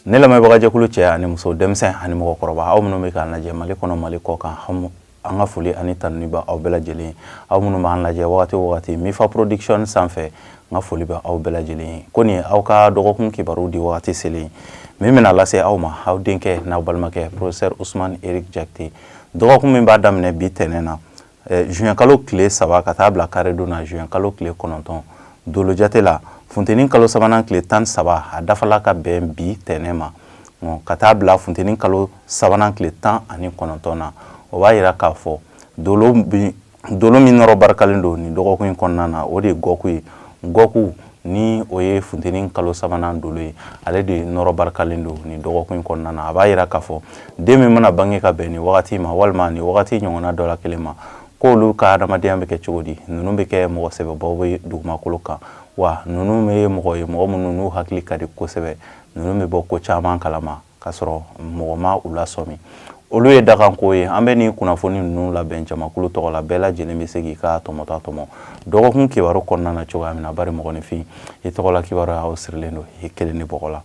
ne lamɛnbaga jɛkulu cɛ ani muso denmisɛn ani mɔgɔkɔrɔba aw minnu bɛ k'an lajɛ Mali kɔnɔ Mali kɔ kan an ka foli ani tanuni bɛ aw bɛɛ lajɛlen aw minnu b'an lajɛ wagati o wagati Mifa Production sanfɛ n ka foli bɛ aw bɛɛ lajɛlen ko nin aw ka dɔgɔkun kibaru di wagati selen min bɛna lase aw ma aw denkɛ n'aw balimakɛ Professeur Ousmane Eric Jakite dɔgɔkun min b'a daminɛ bi tɛnɛn na juin kalo tile 3 ka taa bila karedon na juin kalo tile 9 dolo jate la funteni kalo sabanan tile 13 a dafala ka bɛn bi tɛnɛn ma ka taa bila funteni kalo sabanan tile 19 na o b'a yira k'a fɔ dolo min nɔrɔ barikalen don nin dɔgɔkun kɔnɔna na o de ye gɔku ye gɔku ni o ye funteni kalo sabanan dolo ye ale de nɔrɔ barikalen don nin dɔgɔkun kɔnɔna na a b'a yira k'a fɔ den min mana bange ka bɛn nin wagati ma walima nin wagati ɲɔgɔnna dɔ la kelen ma k'olu ka adamadenya bɛ kɛ cogo di ninnu bɛ kɛ mɔgɔ sɛbɛbaw bɛ dugumakolo kan wa ninnu bɛ mɔgɔ ye mɔgɔ minnu n'u hakili ka di kosɛbɛ ninnu bɛ bɔ ko caman kalama k'a sɔrɔ mɔgɔ ma u lasɔmi olu ye dakanko ye an bɛ nin kunnafoni ninnu labɛn jamakulu tɔgɔ la bɛɛ lajɛlen bɛ se k'i ka tɔmɔtɔ tɔmɔ dɔgɔkun kibaru kɔnɔna na cogoya min na bari mɔgɔninfin i tɔgɔ la kibaru aw sirilen don i kelen ni bɔgɔ la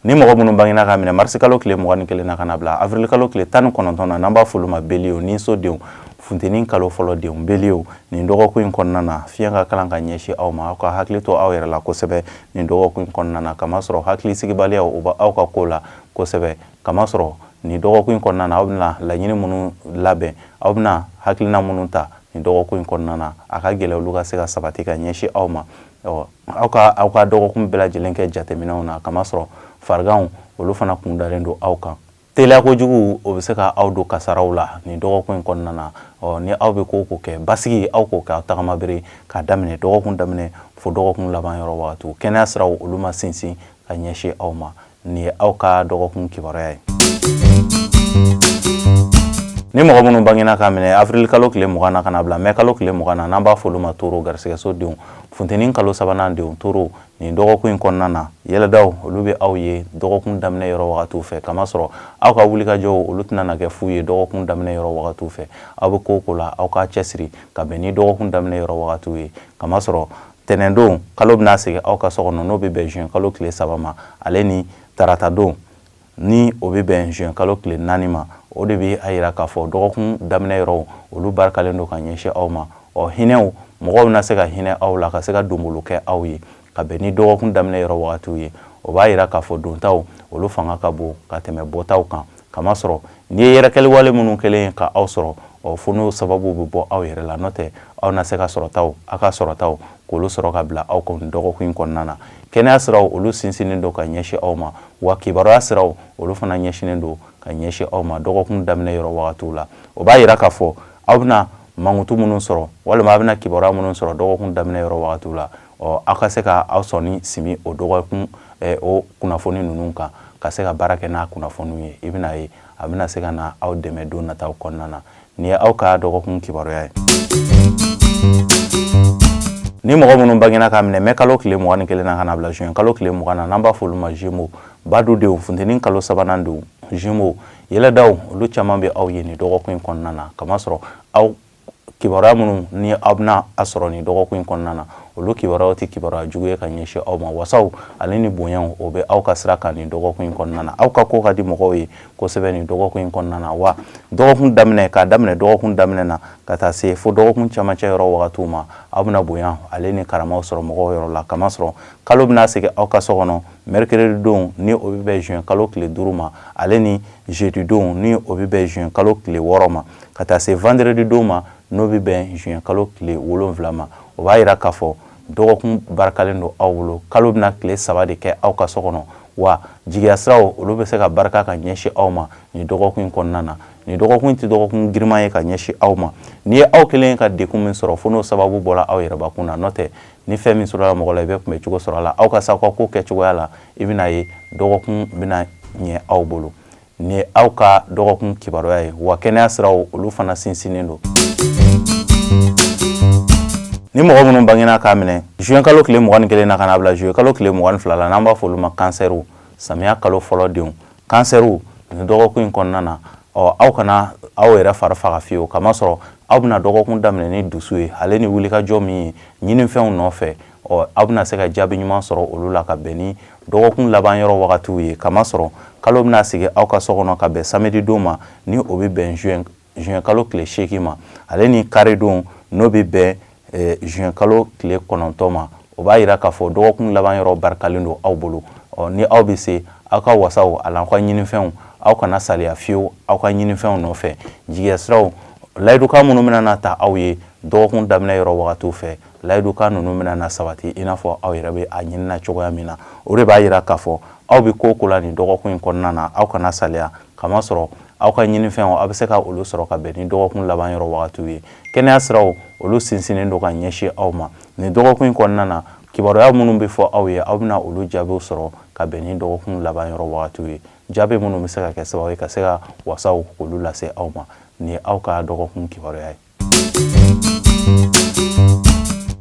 ni mɔgɔ minnu bangena ka minɛ marisi kalo tile 21 na ka na bila avril kalo tile 19 na n'an b'a f'olu ma beliw ni sodenw funteni kalo fɔlɔ denw beliw nin dɔgɔkun in kɔnɔna na fiɲɛ ka kalan ka ɲɛsin aw ma aw ka hakili to aw yɛrɛ la kosɛbɛ nin dɔgɔkun in kɔnɔna na kamasɔrɔ hakili sigibaliya o b'a aw ka ko la kosɛbɛ kamasɔrɔ nin dɔgɔkun in kɔnɔna na aw bɛna laɲini minnu labɛn aw bɛna hakilina minnu ta nin dɔgɔkun in kɔnɔna na a ka gɛlɛn olu ka se ka sabati ka ɲɛsin aw ma aw ka dɔgɔkun bɛɛ lajɛlen kɛ jateminɛw na kamasɔrɔ fariganw olu fana kun dalen don aw kan teliya kojugu o bɛ se ka aw don kasaraw la nin dɔgɔkun in kɔnɔna na ni aw bɛ ko kɛ basigi aw k'o kɛ aw tagama bere k'a daminɛ dɔgɔkun daminɛ fo dɔgɔkun laban yɔrɔ wagati kɛnɛya siraw olu ma sinsin ka ɲɛsin aw ma nin ye aw ka dɔgɔkun kibaruya ye ni mɔgɔ minnu bangena ka minɛ avril kalo tile 20 na ka na bila mai kalo tile 20 na n'an b'a f'olu ma toro garisɛgɛso denw funteni kalo sabanan denw toro nin dɔgɔkun in kɔnɔna na yɛlɛdaw olu bɛ aw ye dɔgɔkun daminɛ yɔrɔ wagatiw fɛ kamasɔrɔ aw ka wulikajɔw olu tɛna na kɛ fu ye dɔgɔkun daminɛ yɔrɔ wagatiw fɛ aw bɛ ko la aw ka cɛsiri ka bɛn ni dɔgɔkun daminɛ yɔrɔ wagatiw ye kamasɔrɔ tɛnɛndon kalo bɛna segin aw ka so kɔnɔ n'o bɛ bɛn juin kalo tile 3 ma ale ni tarata don ni o bɛ bɛn juin kalo tile 4 ma o de bɛ a yira k'a fɔ dɔgɔkun daminɛ yɔrɔ olu barikalen don ka ɲɛsin aw ma hinɛw mɔgɔw bɛna se ka hinɛ aw la ka se ka donbolo kɛ aw ye ka bɛn ni dɔgɔkun daminɛ yɔrɔ wagatiw ye o b'a yira k'a fɔ dontaw olu fanga ka bon ka tɛmɛ bɔtaw kan kamasɔrɔ n'i ye yɛrɛkɛli wale minnu kɛlen ka aw sɔrɔ fo n'o sababu bɛ bɔ aw yɛrɛ la n'o tɛ aw na se ka sɔrɔtaw aw ka sɔrɔtaw k'olu sɔrɔ ka bila aw kun dɔgɔkun in kɔnɔna na kɛnɛya siraw olu sinsinnen don ka ɲɛsin aw ma wa kibaruya siraw olu fana ɲɛsinnen don ka ɲɛsin aw ma dɔgɔkun daminɛ yɔrɔ wagatiw la o b'a yira k'a fɔ aw bɛna mankutu minnu sɔrɔ walima aw bɛna kibaruya minnu sɔrɔ dɔgɔkun daminɛ yɔrɔ wagatiw la aw ka se ka aw sɔnni simi o dɔgɔkun o kunnafoni ninnu kan ka se ka baara kɛ n'a kunnafoniw ye i bɛna ye a bɛna se ka na aw dɛmɛ don nataw kɔnɔna na nin ye aw ka dɔgɔkun kibaruya ye ni mɔgɔ minnu bangena ka minɛ mai kalo tile 21 na ka na bila juin kalo tile 20 na n'an b'a f'olu ma Gémeaux badudenw funteni kalo sabanan denw Gémeaux yɛlɛdaw olu caman bɛ aw ye nin dɔgɔkun in kɔnɔna na kamasɔrɔ aw kibaruya minnu ni aw bɛna a sɔrɔ nin dɔgɔkun in kɔnɔna na olu kibaruyaw tɛ kibaruya jugu ye ka ɲɛsin aw ma wasaw ale ni bonyaw o bɛ aw ka sira kan nin dɔgɔkun in kɔnɔna na aw ka ko ka di mɔgɔw ye kosɛbɛ nin dɔgɔkun in kɔnɔna na wa dɔgɔkun daminɛ k'a daminɛ dɔgɔkun daminɛ na ka taa se fo dɔgɔkun camancɛ yɔrɔ wagatiw ma aw bɛna bonya ale ni karamaw sɔrɔ mɔgɔw yɔrɔ la kamasɔrɔ kalo bɛna segin aw ka so kɔnɔ mercredi don ni o bɛ bɛn juin kalo tile 5 ma ale ni jeudi don ni o bɛ bɛn juin kalo tile 6 ma ka taa se vendredi don ma n'o bɛ bɛn juin kalo tile 7 ma o b'a yira k'a fɔ dɔgɔkun barikalen don aw bolo kalo bɛna tile 3 de kɛ aw ka so kɔnɔ wa jigiya siraw olu bɛ se ka barika ka ɲɛsin aw ma nin dɔgɔkun in kɔnɔna na nin dɔgɔkun tɛ dɔgɔkun giriman ye ka ɲɛsin aw ma n'i ye aw kelen ka dekun min sɔrɔ fo n'o sababu bɔra aw yɛrɛbakun na n'o tɛ ni fɛn min sɔrɔla mɔgɔ la i bɛ kunbɛ cogo sɔrɔ a la aw ka se aw ka ko kɛ cogoya la i bɛna ye dɔgɔkun bɛna ɲɛ aw bolo nin ye aw ka dɔgɔkun kibaruya ye wa kɛnɛya siraw olu fana sinsinnen don ni mɔgɔ minnu bangena k'a minɛ juin kalo tile 21 na ka na bila juillet kalo tile 22 la n'an b'a f'olu ma kansɛriw samiya kalo fɔlɔ denw kansɛriw nin dɔgɔkun in kɔnɔna na aw kana aw yɛrɛ fari faga fiyewu kamasɔrɔ aw bɛna dɔgɔkun daminɛ ni dusu ye ale ni wulikajɔ min ye ɲinifɛnw nɔfɛ aw bɛna se ka jaabi ɲuman sɔrɔ olu la ka bɛn ni dɔgɔkun laban yɔrɔ wagatiw ye kamasɔrɔ kalo bɛna sigi aw ka so kɔnɔ ka bɛn samedi don ma ni o bɛ bɛn juin kalo tile 8 ma ale ni kare don n'o bɛ bɛn juin kalo tile 9 ma o b'a yira k'a fɔ dɔgɔkun laban yɔrɔ barikalen don aw bolo ni aw bɛ se aw ka wasaw a la aw ka ɲinifɛnw aw kana saliya fiyewu aw ka ɲinifɛnw nɔfɛ jigiya siraw layidukan minnu bɛna na ta aw ye dɔgɔkun daminɛ yɔrɔ wagatiw fɛ layidukan ninnu bɛna na sabati i n'a fɔ aw yɛrɛ bɛ a ɲinina cogoya min na o de b'a yira k'a fɔ aw bɛ ko o ko la nin dɔgɔkun in kɔnɔna na aw kana saliya kamasɔrɔ aw ka ɲinifɛnw aw bɛ se ka olu sɔrɔ ka bɛn ni dɔgɔkun laban yɔrɔ wagatiw ye kɛnɛya siraw olu sinsinnen don ka ɲɛsin aw ma nin dɔgɔkun in kɔnɔna na kibaruya minnu bɛ fɔ aw ye aw bɛna olu jaabiw sɔrɔ ka bɛn ni dɔgɔkun laban yɔrɔ wagatiw ye jaabi minnu bɛ se ka kɛ sababu ye ka se ka wasaw k'olu lase aw ma ni ye aw ka dɔgɔkun kibaruya ye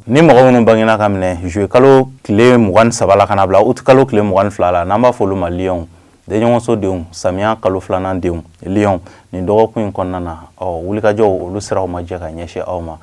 ni mɔgɔ minnu bangena ka minɛ juillet kalo tile 23 la kana bila août kalo tile 22 la n'an b'a fɔ olu ma lion denɲɔgɔnso denw samiya kalo 2nan denw lion nin dɔgɔkun in kɔnɔna na wulikajɔw olu siraw ma jɛ ka ɲɛsin aw ma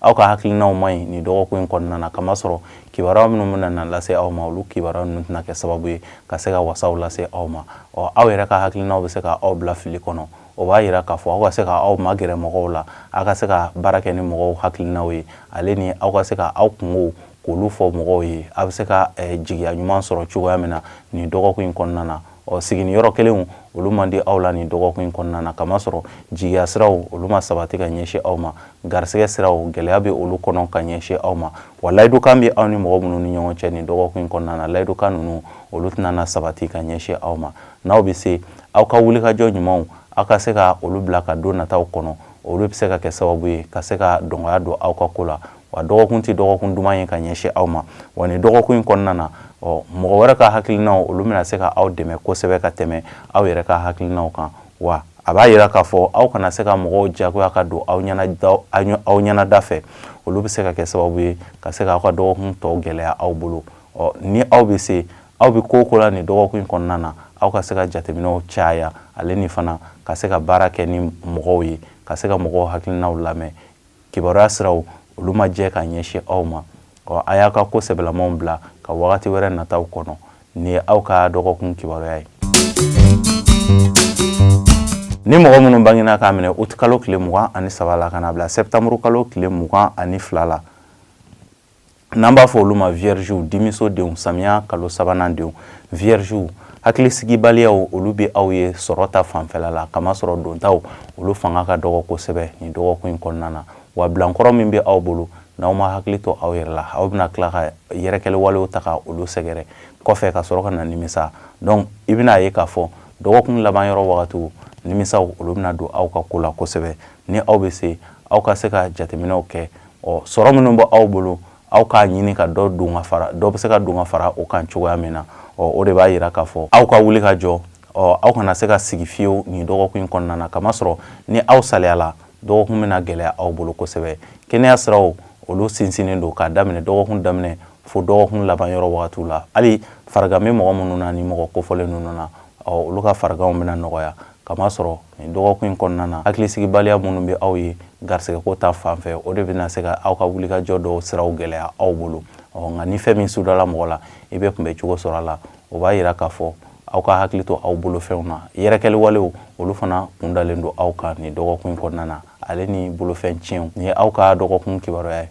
aw ka hakilinaw ma ɲi nin dɔgɔkun in kɔnɔna na kamasɔrɔ kibaruya minnu bɛna na lase aw ma olu kibaruya ninnu tɛna kɛ sababu ye ka se ka wasaw lase aw ma aw yɛrɛ ka hakilinaw bɛ se ka aw bila fili kɔnɔ o b'a yira k'a fɔ aw ka se ka aw magɛrɛ mɔgɔw la aw ka se ka baara kɛ ni mɔgɔw hakilinaw ye ale ni aw ka se ka aw kungow k'olu fɔ mɔgɔw ye aw bɛ se ka jigiya ɲuman sɔrɔ cogoya min na nin dɔgɔkun in kɔnɔna na siginiyɔrɔ kelenw olu man di aw la nin dɔgɔkun in kɔnɔna na kamasɔrɔ jigiya siraw olu ma sabati ka ɲɛsin aw ma garisɛgɛ siraw gɛlɛya bɛ olu kɔnɔ ka ɲɛsin aw ma wa layidukan bɛ aw ni mɔgɔ minnu ni ɲɔgɔn cɛ nin dɔgɔkun in kɔnɔna na layidukan ninnu olu tɛna na sabati ka ɲɛsin aw ma n'aw bɛ se aw ka wulikajɔ ɲumanw aw ka se ka olu bila ka don nataw kɔnɔ olu bɛ se ka kɛ sababu ye ka se ka dɔngɔya don aw ka ko la wa dɔgɔkun tɛ dɔgɔkun duman ye ka ɲɛsin aw ma wa nin dɔgɔkun in kɔnɔna na mɔgɔ wɛrɛ ka hakilinaw olu bɛna se ka aw dɛmɛ kosɛbɛ ka tɛmɛ aw yɛrɛ ka hakilinaw kan wa a b'a yira k'a fɔ aw kana se ka mɔgɔw jagoya ka don aw ɲɛnada fɛ olu bɛ se ka kɛ sababu ye ka se ka aw ka dɔgɔkun tɔw gɛlɛya aw bolo ni aw bɛ se aw bɛ ko o ko la nin dɔgɔkun in kɔnɔna na aw ka se ka jateminɛw caya ale ni fana ka se ka baara kɛ ni mɔgɔw ye ka se ka mɔgɔw hakilinaw lamɛn kibaruya siraw olu ma jɛ ka ɲɛsin aw ma a y'a ka ko sɛbɛlamanw bila ka wagati wɛrɛ nataw kɔnɔ nin ye aw ka dɔgɔkun kibaruya ye ni mɔgɔ minnu bangena k'a minɛ août kalo tile 23 la kana bila septembre kalo tile 22 la n'an b'a fɔ olu ma viergew dimiso denw samiya kalo 3nan denw viergew hakilisigibaliyaw olu bɛ aw ye sɔrɔ ta fanfɛla la kamasɔrɔ dontaw olu fanga ka dɔgɔ kosɛbɛ nin dɔgɔkun in kɔnɔna na wa bilankɔrɔ min bɛ aw bolo n'aw ma hakili to aw yɛrɛ la aw bɛna tila ka yɛrɛkɛli walew ta ka olu sɛgɛrɛ kɔfɛ ka sɔrɔ ka na nimisa donc i bɛna ye k'a fɔ dɔgɔkun laban yɔrɔ wagatiw nimisaw olu bɛna don aw ka ko la kosɛbɛ ni aw bɛ se aw ka se ka jateminɛw kɛ sɔrɔ minnu bɛ aw bolo aw k'a ɲini ka dɔ bɛ se ka don ka fara o kan cogoya min na o de b'a yira k'a fɔ aw ka wuli ka jɔ aw kana se ka sigi fiyewu nin dɔgɔkun in kɔnɔna na kamasɔrɔ ni aw saliyala dɔgɔkun bɛna gɛlɛya aw bolo kosɛbɛ kɛnɛya siraw olu sinsinnen don k'a daminɛ dɔgɔkun daminɛ fo dɔgɔkun laban yɔrɔ wagatiw la hali farigan bɛ mɔgɔ minnu na ni mɔgɔ kofɔlen ninnu na olu ka fariganw bɛna nɔgɔya kamasɔrɔ nin dɔgɔkun in kɔnɔna na hakilisigibaliya minnu bɛ aw ye garisɛgɛko ta fanfɛ o de bɛna se ka aw ka wulikajɔ dɔw siraw gɛlɛya aw bolo nka ni fɛn min sudala mɔgɔ la i bɛ kunbɛ cogo sɔrɔ a la o b'a yira k'a fɔ aw ka hakili to aw bolo fɛnw na yɛrɛkɛli walew olu fana kun dalen don aw kan nin dɔgɔkun in kɔnɔna na ale ni bolofɛn tiɲɛw nin ye aw ka dɔgɔkun kibaruya ye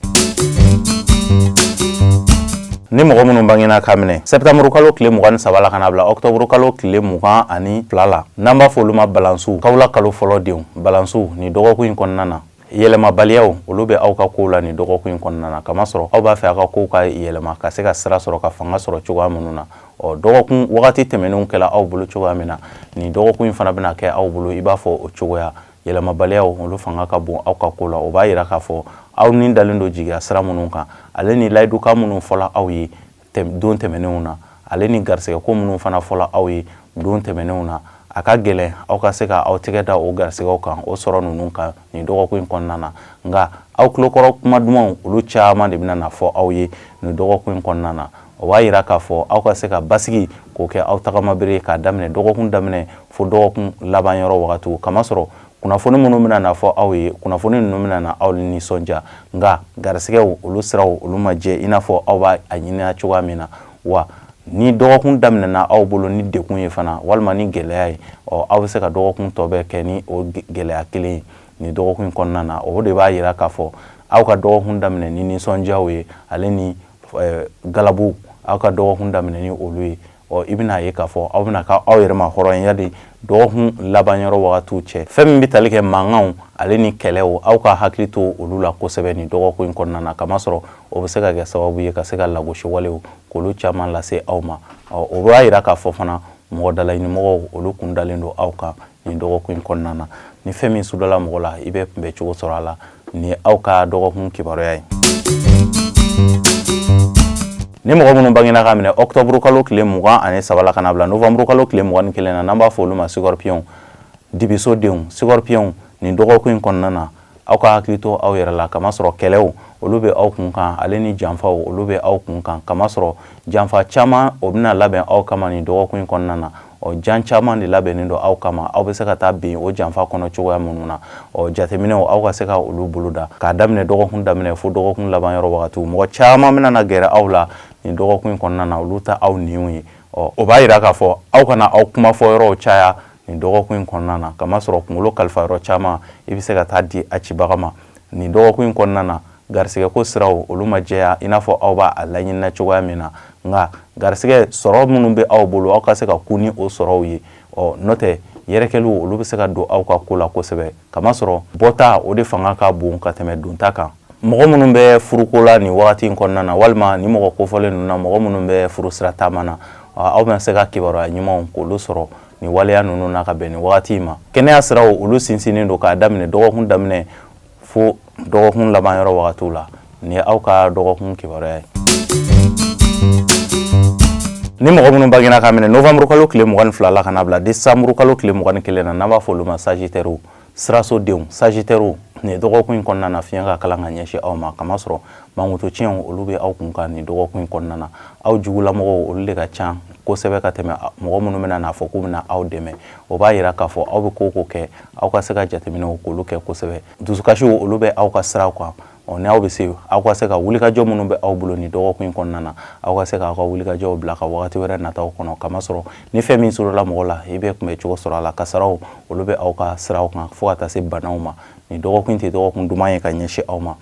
ni mɔgɔ minnu bangena ka minɛ septembre kalo tile 23 la kana bila octobre kalo tile 22 la n'an b'a fɔ olu ma balansiw kawula kalo fɔlɔ denw balansiw nin dɔgɔkun in kɔnɔna na yɛlɛmabaliyaw olu bɛ aw ka kow la nin dɔgɔkun in kɔnɔna na kamasɔrɔ aw b'a fɛ aw ka kow ka yɛlɛma ka se ka sira sɔrɔ ka fanga sɔrɔ cogoya minnu na dɔgɔkun wagati tɛmɛnenw kɛla aw bolo cogoya min na nin dɔgɔkun in fana bɛna kɛ aw bolo i b'a fɔ o cogoya yɛlɛmabaliyaw olu fanga ka bon aw ka ko la o b'a yira k'a fɔ aw ni dalen don jigiya sira minnu kan ale ni layidukan minnu fɔla aw ye don tɛmɛnenw na ale ni garisɛgɛko minnu fana fɔla aw ye don tɛmɛnenw na a ka gɛlɛn aw ka se ka aw tɛgɛ da o garisɛgɛw kan o sɔrɔ ninnu kan nin dɔgɔkun in kɔnɔna na nka aw tulokɔrɔ kuma dumanw olu caman de bɛna na fɔ aw ye nin dɔgɔkun in kɔnɔna na o b'a yira k'a fɔ aw ka se ka basigi k'o kɛ aw tagamabere k'a daminɛ dɔgɔkun daminɛ fo dɔgɔkun laban yɔrɔ wagatiw kamasɔrɔ kunnafoni minnu bɛna na fɔ aw ye kunnafoni ninnu bɛna na aw nisɔndiya nka garisɛgɛw olu siraw olu ma jɛ i n'a fɔ aw b'a ɲini cogoya min na wa ni dɔgɔkun daminɛna aw bolo ni dekun ye fana walima ni gɛlɛya ye aw bɛ se ka dɔgɔkun tɔ bɛɛ kɛ ni o gɛlɛya kelen ye ni dɔgɔkun kɔnɔna na o de b'a yira k'a fɔ aw ka dɔgɔkun daminɛ ni nisɔndiyaw ye ale ni galabu aw ka dɔgɔkun daminɛ ni olu ye i bɛna ye k'a fɔ aw bɛna k'aw yɛrɛ ma hɔrɔnya de dɔgɔkun laban yɔrɔ wagatiw cɛ fɛn min bɛ tali kɛ mankanw ale ni kɛlɛw aw ka hakili to olu la kosɛbɛ ni dɔgɔkun in kɔnɔna na kamasɔrɔ o bɛ se ka kɛ sababu ye ka se ka lagosi walew k'olu caman lase aw ma o b'a yira k'a fɔ fana mɔgɔ dalaɲinimɔgɔw olu kun dalen don aw kan ni dɔgɔkun in kɔnɔna na ni fɛn min sudala mɔgɔ la i bɛ kunbɛ cogo sɔrɔ a la ni aw ka dɔgɔkun kibaruya ye. Ni mɔgɔ minnu bangena ka minɛ octobre kalo tile 23 la kana bila novembre kalo tile 21 na n'an b'a fɔ olu ma Scorpion dibisodenw Scorpion nin dɔgɔkun in kɔnɔna na aw ka hakili to aw yɛrɛ la kamasɔrɔ kɛlɛw olu bɛ aw kun kan ale ni janfaw olu bɛ aw kun kan kamasɔrɔ janfa caman o bɛna labɛn aw kama nin dɔgɔkun in kɔnɔna na jan caman de labɛnnen don aw kama aw bɛ se ka taa bin o janfa kɔnɔ cogoya minnu na jateminɛw aw ka se ka olu boloda k'a daminɛ dɔgɔkun daminɛ fo dɔgɔkun laban yɔrɔ wagatiw mɔgɔ caman bɛna na gɛrɛ aw la nin dɔgɔkun in kɔnɔna na olu ta aw niw ye o b'a yira k'a fɔ aw kana aw kuma fɔ yɔrɔw caya nin dɔgɔkun in kɔnɔna na kamasɔrɔ kunkolo kalifa yɔrɔ caman i bɛ se ka taa di a cibaga ma nin dɔgɔkun in kɔnɔna na garisɛgɛ ko siraw olu ma jɛya i n'a fɔ aw b'a laɲinina cogoya min na nka garisɛgɛ sɔrɔ minnu bɛ aw bolo aw ka se ka ku ni o sɔrɔw ye n'o tɛ yɛrɛkɛliw olu bɛ se ka don aw ka ko la kosɛbɛ kamasɔrɔ bɔta o de fanga ka bon ka tɛmɛ donta kan mɔgɔ minnu bɛ furuko la nin wagati in kɔnɔna na walima ni mɔgɔ kofɔlen ninnu na mɔgɔ minnu bɛ furu sira taama na aw bɛna se ka kibaruya ɲumanw k'olu sɔrɔ nin waleya ninnu na ka bɛn nin wagati in ma kɛnɛya siraw olu sinsinnen don k'a daminɛ dɔgɔkun daminɛ fo dɔgɔkun laban yɔrɔ wagatiw la ni aw ka dɔgɔkun kibaruya ye. Ni mɔgɔ minnu bangena ka minɛ novembre kalo tile 22 la kana bila décembre kalo tile 21 na n'an b'a fɔ olu ma Sagittaire sirasodenw Sagittaire nin dɔgɔkun in kɔnɔna na fiɲɛ ka kalan ka ɲɛsin aw ma kamasɔrɔ mankutu tiɲɛw olu bɛ aw kun kan nin dɔgɔkun in kɔnɔna na aw jugulamɔgɔw olu de ka ca kosɛbɛ ka tɛmɛ mɔgɔ minnu bɛna n'a fɔ k'u bɛna aw dɛmɛ o b'a yira k'a fɔ aw bɛ ko o ko kɛ aw ka se ka jateminɛw k'olu kɛ kosɛbɛ dusukasiw olu bɛ aw ka siraw kan ni aw bɛ se aw ka se ka wulikajɔ minnu bɛ aw bolo nin dɔgɔkun in kɔnɔna na aw ka se k'aw ka wulikajɔw bila ka wagati wɛrɛ nataw kɔnɔ kamasɔrɔ ni fɛn min sɔrɔla mɔgɔ la i bɛ kunbɛ cogo sɔrɔ a la kasaraw olu bɛ aw ka siraw kan fo ka taa se banaw ma nin dɔgɔkun tɛ dɔgɔkun duman ye ka ɲɛsin aw ma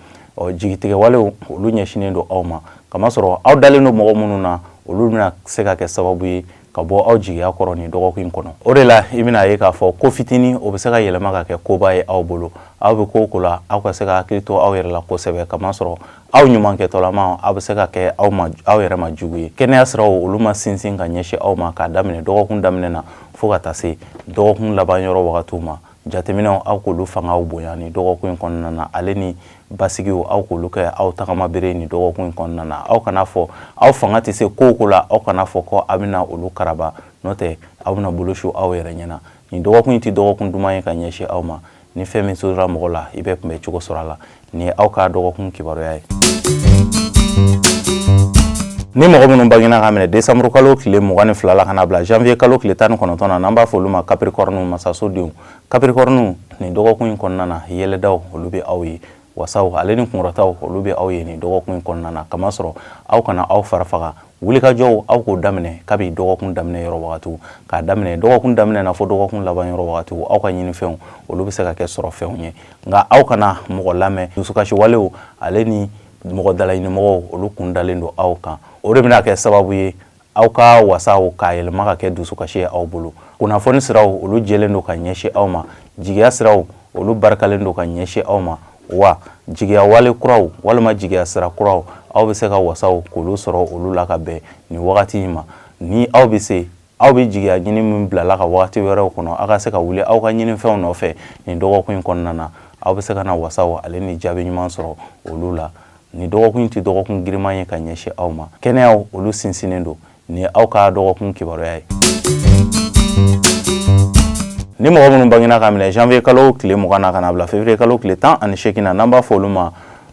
jigitigɛ walew olu ɲɛsinnen don aw ma kamasɔrɔ aw dalen don mɔgɔ minnu na olu bɛna se ka kɛ sababu ye ka bɔ aw jigiya kɔrɔ nin dɔgɔkun in kɔnɔ o de la i bɛna ye k'a fɔ ko fitinin o bɛ se ka yɛlɛma ka kɛ koba ye aw bolo aw bɛ ko o ko la aw ka se ka hakili to aw yɛrɛ la kosɛbɛ kamasɔrɔ aw ɲumankɛtɔlama aw bɛ se ka kɛ aw yɛrɛ ma jugu ye kɛnɛya siraw olu ma sinsin ka ɲɛsin aw ma k'a daminɛ dɔgɔkun daminɛ na fo ka taa se dɔgɔkun laban yɔrɔ wagatiw ma jateminɛw aw k'olu fangaw bonya ni dɔgɔkun in kɔnɔna na ale ni basigiw aw k'olu kɛ aw tagama bere ni dɔgɔkun in kɔnɔna na aw kana fɔ aw fanga tɛ se ko o ko la aw kana fɔ ko aw bɛna olu karaba n'o tɛ aw bɛna bolosu aw yɛrɛ ɲɛna nin dɔgɔkun in tɛ dɔgɔkun duman ye ka ɲɛsin aw ma ni fɛn min sɔrɔla mɔgɔ la i bɛ kunbɛ cogo sɔrɔ a la ni aw ka dɔgɔkun kibaruya ye. Ni mɔgɔ minnu bangena ka minɛ décembre kalo tile 22 la kana bila janvier kalo tile 19 na n'an b'a fɔ olu ma Capricorne masasodenw Capricorne nin dɔgɔkun in kɔnɔna na yɛlɛdaw olu bɛ aw ye wasaw ale ni kunkɔrɔtaw olu bɛ aw ye nin dɔgɔkun in kɔnɔna na kamasɔrɔ aw kana aw fara faga wulikajɔw aw k'o daminɛ kabi dɔgɔkun daminɛ yɔrɔ wagatiw k'a daminɛ dɔgɔkun daminɛ na fo dɔgɔkun laban yɔrɔ wagatiw aw ka ɲinifɛnw olu bɛ se ka kɛ sɔrɔ fɛnw ye nka aw kana mɔgɔ lamɛn dusukasi walew ale ni mɔgɔ dalaɲinimɔgɔw olu kun dalen don aw kan o de bɛna kɛ sababu ye aw ka wasaw k'a yɛlɛma ka kɛ dusukasi ye aw bolo kunnafoni siraw olu jɛlen don ka ɲɛsin aw ma jigiya siraw olu barikalen don ka ɲɛsin aw ma wa jigiya wale kuraw walima jigiya sira kuraw aw bɛ se ka wasaw k'olu sɔrɔ olu la ka bɛn nin wagati in ma ni aw bɛ se aw bɛ jigiya ɲini min bilala ka wagati wɛrɛw kɔnɔ aw ka se ka wuli aw ka ɲinifɛnw nɔfɛ nin dɔgɔkun in kɔnɔna na aw bɛ se ka na wasaw ale ni jaabi ɲuman sɔrɔ olu la ni dɔgɔkun tɛ dɔgɔkun giriman ye ka ɲɛsin aw ma kɛnɛyaw olu sinsinnen don ni aw ka dɔgɔkun kibaruya ye. Ni mɔgɔ minnu bangena ka minɛ janvier kalo tile 20 na kana bila février kalo tile 18 na n'an b'a fɔ olu ma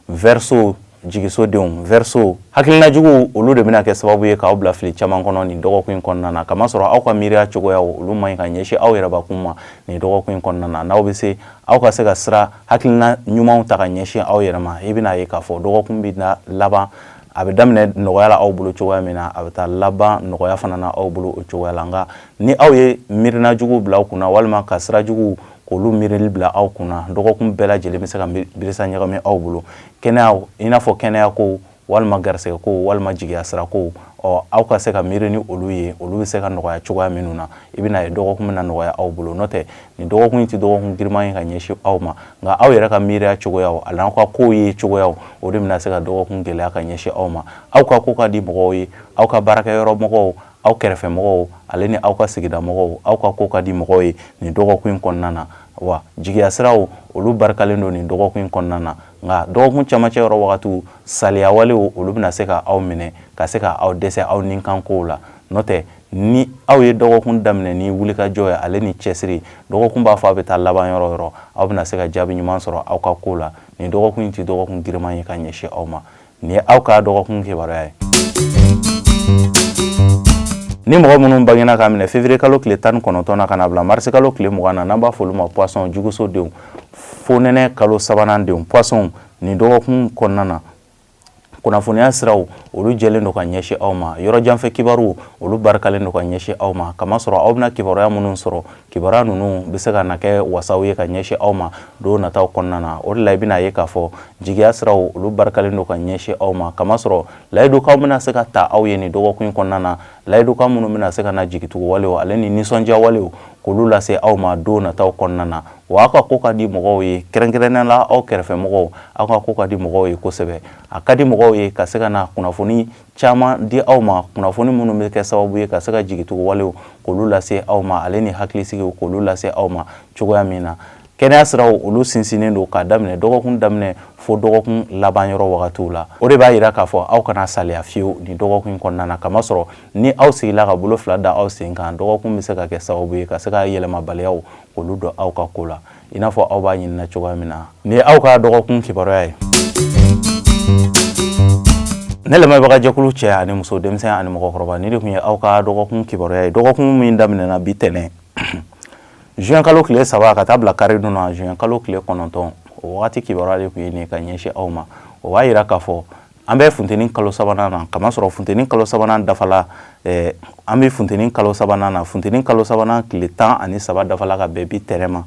Verseau jigisodenw verso hakilina jugu olu de bɛna kɛ sababu ye k'aw bila fili caman kɔnɔ nin dɔgɔkun in kɔnɔna na kamasɔrɔ aw ka miiriya cogoyaw olu man ɲi ka ɲɛsin aw yɛrɛbakun ma nin dɔgɔkun in kɔnɔna na n'aw bɛ se aw ka se ka sira hakilina ɲumanw ta ka ɲɛsin aw yɛrɛ ma i bɛna ye k'a fɔ dɔgɔkun bɛ laban a bɛ daminɛ nɔgɔya la aw bolo cogoya min na a bɛ taa laban nɔgɔya fana na aw bolo o cogoya la nka ni aw ye miirina jugu bila aw kunna walima ka sira jugu k'olu miirili bila aw kunna dɔgɔkun bɛɛ lajɛlen bɛ se ka birisa ɲagami aw bolo kɛnɛya i n'a fɔ kɛnɛya ko walima garisɛgɛ ko walima jigiya sira ko aw ka se ka miiri ni olu ye olu bɛ se ka nɔgɔya cogoya minnu na i bɛna ye dɔgɔkun bɛna nɔgɔya aw bolo n'o tɛ nin dɔgɔkun in tɛ dɔgɔkun giriman ye ka ɲɛsin aw ma nka aw yɛrɛ ka miiriya cogoyaw ani aw ka kow ye cogoyaw o de bɛna se ka dɔgɔkun gɛlɛya ka ɲɛsin aw ma aw ka ko ka di mɔgɔw ye aw ka baarakɛyɔrɔ mɔgɔw aw kɛrɛfɛ mɔgɔw ale ni aw ka sigida mɔgɔw aw ka ko ka di mɔgɔw ye nin dɔgɔkun in kɔnɔna na wa jigiya siraw olu barikalen don nin dɔgɔkun in kɔnɔna na nka dɔgɔkun camancɛ yɔrɔ wagatiw saliya walew olu bɛna se ka aw minɛ ka se ka aw dɛsɛ aw ninkankow la n'o tɛ ni aw ye dɔgɔkun daminɛ ni wulikajɔ ye ale ni cɛsiri dɔgɔkun b'a fɔ a bɛ taa laban yɔrɔ yɔrɔ aw bɛna se ka jaabi ɲuman sɔrɔ aw ka ko la nin dɔgɔkun in tɛ dɔgɔkun giriman ye ka ɲɛsin aw ma nin ye aw ka dɔgɔkun kibaruya ye. ni mɔgɔ minnu bangena ka minɛ février kalo tile 19 na ka na bila mars kalo tile 20 na n'an b'a fɔ olu ma poisson jugusodenw fo nɛnɛ kalo 3nan denw poisson nin dɔgɔkun kɔnɔna na kunnafoniya siraw olu jɛlen don ka ɲɛsin aw ma yɔrɔ janfɛ kibaru olu barikalen don ka ɲɛsin aw ma kamasɔrɔ aw bɛna kibaruya minnu sɔrɔ kibaruya ninnu bɛ se ka na kɛ wasaw ye ka ɲɛsin aw ma don nataw kɔnɔna na o de la i bɛna ye k'a fɔ jigiya siraw olu barikalen don ka ɲɛsin aw ma kamasɔrɔ layidukaw bɛna se ka ta aw ye nin dɔgɔkun in kɔnɔna na layidukaw minnu bɛna se ka na jigitugu walew ale ni nisɔndiya walew k'olu lase aw ma don nataw kɔnɔna na wa aw ka ko ka di mɔgɔw ye kɛrɛnkɛrɛnnenya la aw kɛrɛfɛ mɔgɔw aw ka ko ka di mɔgɔw ye kosɛbɛ a ka di mɔgɔw ye ka se ka na kunnafoni caman di aw ma kunnafoni minnu bɛ kɛ sababu ye ka se ka jigitugu walew k'olu lase aw ma ale ni hakilisigi k'olu lase aw ma cogoya min na kɛnɛya siraw olu sinsinnen don k'a daminɛ dɔgɔkun daminɛ fo dɔgɔkun laban yɔrɔ wagatiw la o de b'a yira k'a fɔ aw kana saliya fiyewu nin dɔgɔkun kɔnɔna na kamasɔrɔ ni aw sigila ka bolo fila da aw sen kan dɔgɔkun bɛ se ka kɛ sababu ye ka se ka yɛlɛmabaliyaw k'olu don aw ka ko la i n'a fɔ aw b'a ɲinina cogoya min na nin ye aw ka dɔgɔkun kibaruya ye. ne lamɛnbaga jɛkulu cɛ ani muso denmisɛn ani mɔgɔkɔrɔba ni de tun ye aw ka dɔgɔkun kibaruya ye dɔgɔkun min daminɛna bi tɛnɛn juin kalo tile 3 ka taa bila kari dun na juin kalo tile 9 o wagati kibaruya de tun ye nin ka ɲɛsin aw ma o b'a yira k'a fɔ an bɛ funteni kalo 3nan na kamasɔrɔ funteni kalo 3nan dafala an bɛ funteni kalo 3nan na funteni kalo 3nan tile 13 dafala ka bɛn bi tɛnɛn ma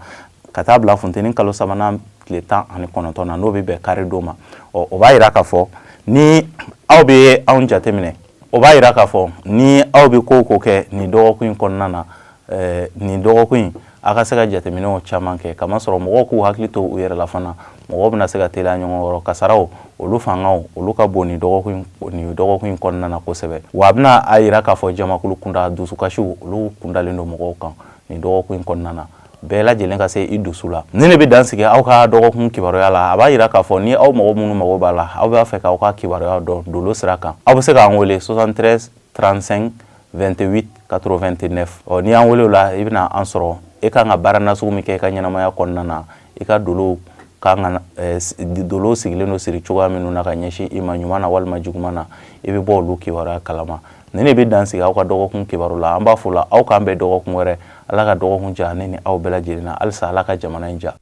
ka taa bila funteni kalo 3nan tile 19 na n'o bɛ bɛn kari don ma o b'a yira k'a fɔ ni aw bɛ anw jateminɛ o b'a yira k'a fɔ ni aw bɛ ko o ko kɛ nin dɔgɔkun in kɔnɔna na nin dɔgɔkun in a ka se ka jateminɛw caman kɛ kamasɔrɔ mɔgɔw k'u hakili to u yɛrɛ la fana mɔgɔw bɛna se ka teliya ɲɔgɔn kɔrɔ kasaraw olu fangaw olu ka bon nin dɔgɔkun in kɔnɔna na kosɛbɛ wa a bɛna a yira k'a fɔ jamakulu kunda dusukasiw olu kundalen don mɔgɔw kan nin dɔgɔkun in kɔnɔna na bɛɛ lajɛlen ka se i dusu la ni ne bɛ dan sigi aw ka dɔgɔkun kibaruya la a b'a yira k'a fɔ ni aw mɔgɔ minnu mago b'a la aw b'a fɛ k'aw ka kibaruya dɔn dolo sira kan aw bɛ se k'an wele 73 35 28 89 n'i y'an wele o la i bɛna an sɔrɔ e kan ka baara nasugu min kɛ i ka ɲɛnamaya kɔnɔna na i ka dolo sigilen don siri cogoya minnu na ka ɲɛsin i ma ɲuman na walima juguman na i bɛ bɔ olu kibaruya kalama ni ne bɛ dan sigi aw ka dɔgɔkun kibaru la an b'a fɔ la aw k'an bɛn dɔgɔkun wɛrɛ ala ka dɔgɔkun diya ne ni aw bɛɛ lajɛlen na halisa ala ka jamana in diya